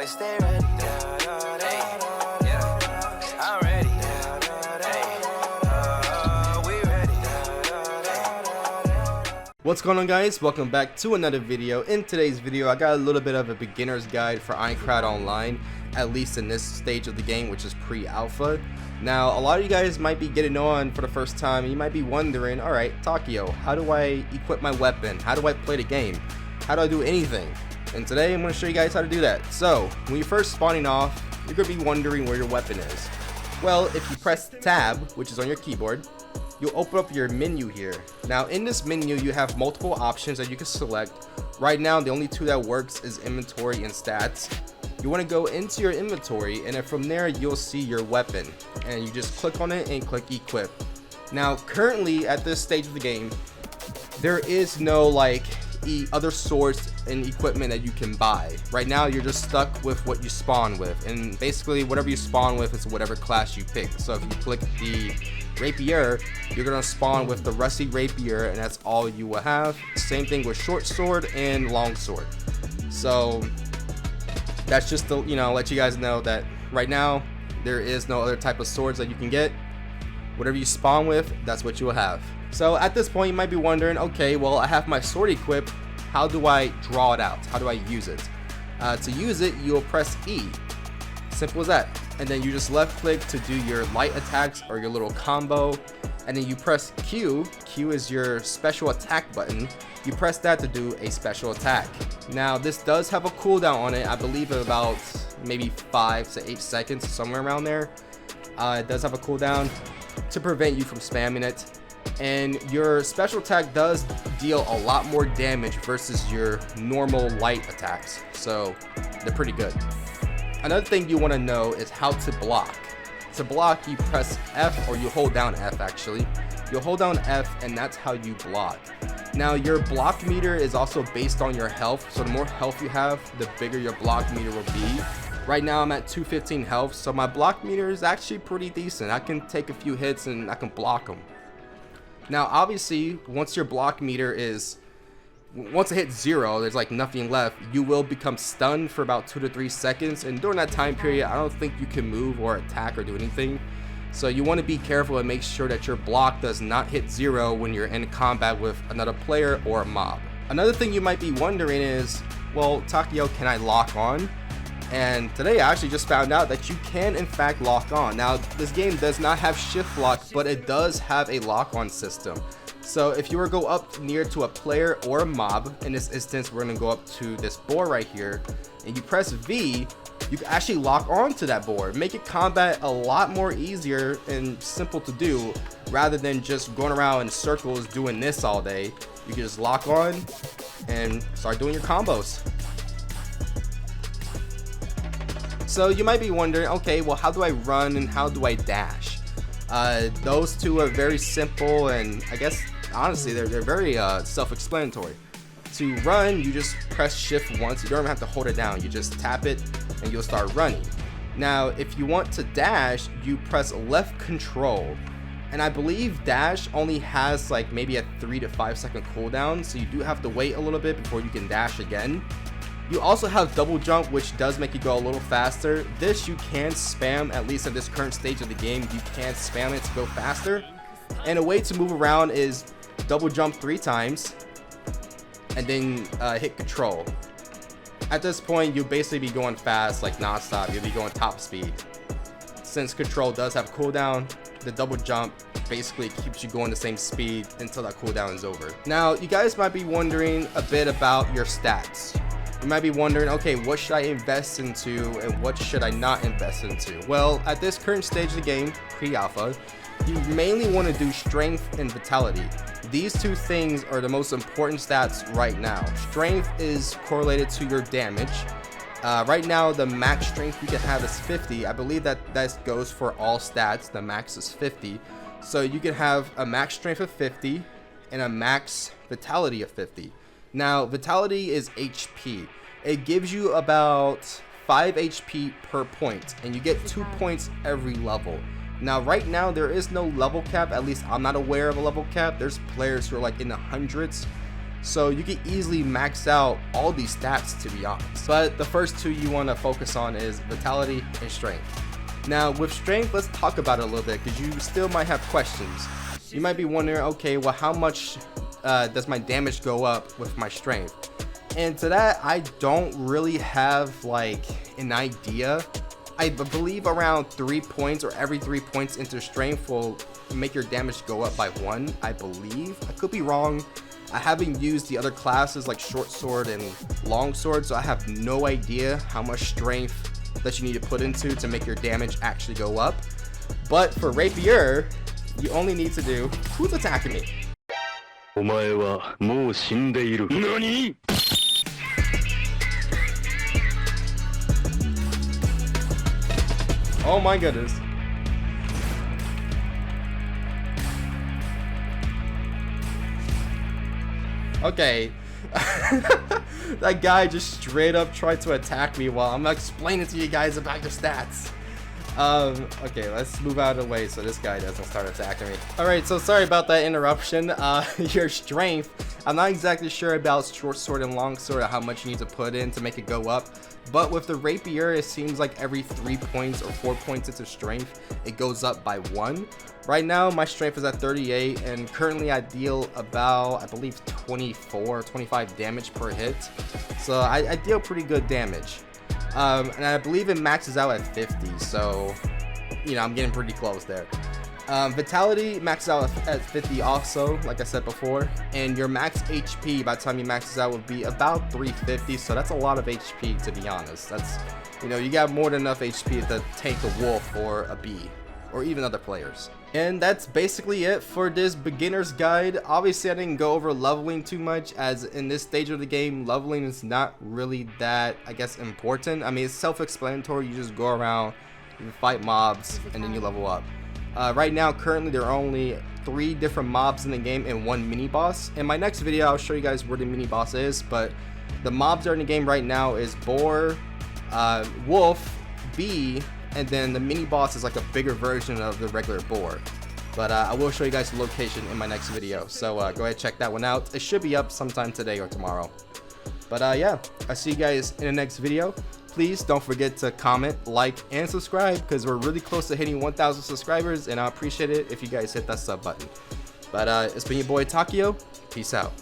always stay ready. Hey, yeah, I'm ready. Hey, we ready. What's going on, guys? Welcome back to another video. In today's video, I got a little bit of a beginner's guide for Aincrad Online, at least in this stage of the game, which is pre-alpha. Now, a lot of you guys might be getting on for the first time, and you might be wondering, alright, Takeoi, how do I equip my weapon? How do I play the game? How do I do anything? And today, I'm going to show you guys how to do that. So, when you're first spawning off, you're going to be wondering where your weapon is. Well, if you press tab, which is on your keyboard, you'll open up your menu here. Now, in this menu, you have multiple options that you can select. Right now, the only two that works is inventory and stats. You want to go into your inventory, and then from there you'll see your weapon, and you just click on it and click equip. Now, currently at this stage of the game, there is no like other swords and equipment that you can buy. Right now you're just stuck with what you spawn with, and basically whatever you spawn with is whatever class you pick. So if you click the rapier, you're gonna spawn with the rusty rapier, and that's all you will have. Same thing with short sword and long sword. So that's just to, let you guys know that right now there is no other type of swords that you can get. Whatever you spawn with, that's what you will have. So at this point you might be wondering, okay, well, I have my sword equipped, how do I draw it out? How do I use it? To use it, you'll press E. Simple as that. And then you just left click to do your light attacks or your little combo, and then you press Q. Q is your special attack button. You press that to do a special attack. Now, this does have a cooldown on it. I believe about maybe 5 to 8 seconds, somewhere around there. It does have a cooldown to prevent you from spamming it. And your special attack does deal a lot more damage versus your normal light attacks. So they're pretty good. Another thing you want to know is how to block. To block, you press F, or you hold down F actually. You'll hold down F, and that's how you block. Now, your block meter is also based on your health. So the more health you have, the bigger your block meter will be. Right now I'm at 215 health, so my block meter is actually pretty decent. I can take a few hits and I can block them. Now, obviously, once your block meter is, once it hits 0, there's like nothing left, you will become stunned for about 2 to 3 seconds, and during that time period I don't think you can move or attack or do anything. So you want to be careful and make sure that your block does not hit 0 when you're in combat with another player or a mob. Another thing you might be wondering is, well, Takeoi, can I lock on? And today I actually just found out that you can in fact lock on. Now, this game does not have shift lock, but it does have a lock on system. So if you were to go up near to a player or a mob, in this instance we're going to go up to this boar right here, and you press V, you can actually lock on to that board. Make it combat a lot more easier and simple to do, rather than just going around in circles doing this all day. You can just lock on and start doing your combos. So you might be wondering, okay, well, how do I run and how do I dash? Those two are very simple, and I guess honestly they're very self-explanatory. To run, you just press shift once. You don't even have to hold it down. You just tap it and you'll start running. Now, if you want to dash, you press left control. And I believe dash only has like maybe a 3 to 5 second cooldown, so you do have to wait a little bit before you can dash again. You also have double jump, which does make you go a little faster. This you can spam, at least at this current stage of the game, you can spam it to go faster. And a way to move around is double jump 3 times and then hit control. At this point, you'll basically be going fast, like non-stop. You'll be going top speed. Since control does have cooldown, the double jump basically keeps you going the same speed until that cooldown is over. Now, you guys might be wondering a bit about your stats. You might be wondering, okay, what should I invest into and what should I not invest into? Well, at this current stage of the game, pre-alpha, you mainly want to do strength and vitality. These two things are the most important stats right now. Strength is correlated to your damage. Right now, the max strength you can have is 50. I believe that goes for all stats. The max is 50. So you can have a max strength of 50 and a max vitality of 50. Now, vitality is HP. It gives you about 5 HP per point, and you get 2 points every level. Now, right now, there is no level cap. At least I'm not aware of a level cap. There's players who are like in the hundreds. so you can easily max out all these stats, to be honest. But the first two you want to focus on is vitality and strength. Now with strength, let's talk about it a little bit, because you still might have questions. You might be wondering, okay, well, how much does my damage go up with my strength? And to that, I don't really have like an idea. I believe around 3 points, or every 3 points into strength will make your damage go up by 1, I believe. I could be wrong. I haven't used the other classes like short sword and long sword, so I have no idea how much strength that you need to put into to make your damage actually go up. But for rapier, you only need to do, who's attacking me? NANI? Oh my goodness. Okay. That guy just straight up tried to attack me while I'm explaining to you guys about your stats. Okay, let's move out of the way so this guy doesn't start attacking me. Alright, so sorry about that interruption. Your strength, I'm not exactly sure about short sword and long sword, how much you need to put in to make it go up. But with the rapier, it seems like every 3 points or 4 points into strength, it goes up by 1. Right now, my strength is at 38, and currently I deal about, I believe, 24, 25 damage per hit. So I deal pretty good damage. And I believe it maxes out at 50, so, you know, I'm getting pretty close there. Vitality maxes out at 50 also, like I said before, and your max HP by the time you max out would be about 350, so that's a lot of HP, to be honest. That's, you know, you got more than enough HP to tank a wolf or a bee, or even other players. And that's basically it for this beginner's guide. Obviously, I didn't go over leveling too much, as in this stage of the game, leveling is not really that, I guess, important. I mean, it's self-explanatory. You just go around, you fight mobs, and then you level up. Right now, currently, there are only 3 different mobs in the game and 1 mini-boss. In my next video, I'll show you guys where the mini-boss is, but the mobs that are in the game right now is boar, wolf, bee, and then the mini-boss is like a bigger version of the regular boar. But I will show you guys the location in my next video, so go ahead and check that one out. It should be up sometime today or tomorrow. But yeah, I'll see you guys in the next video. Please don't forget to comment, like, and subscribe, because we're really close to hitting 1,000 subscribers, and I appreciate it if you guys hit that sub button. But it's been your boy Takeoi. Peace out.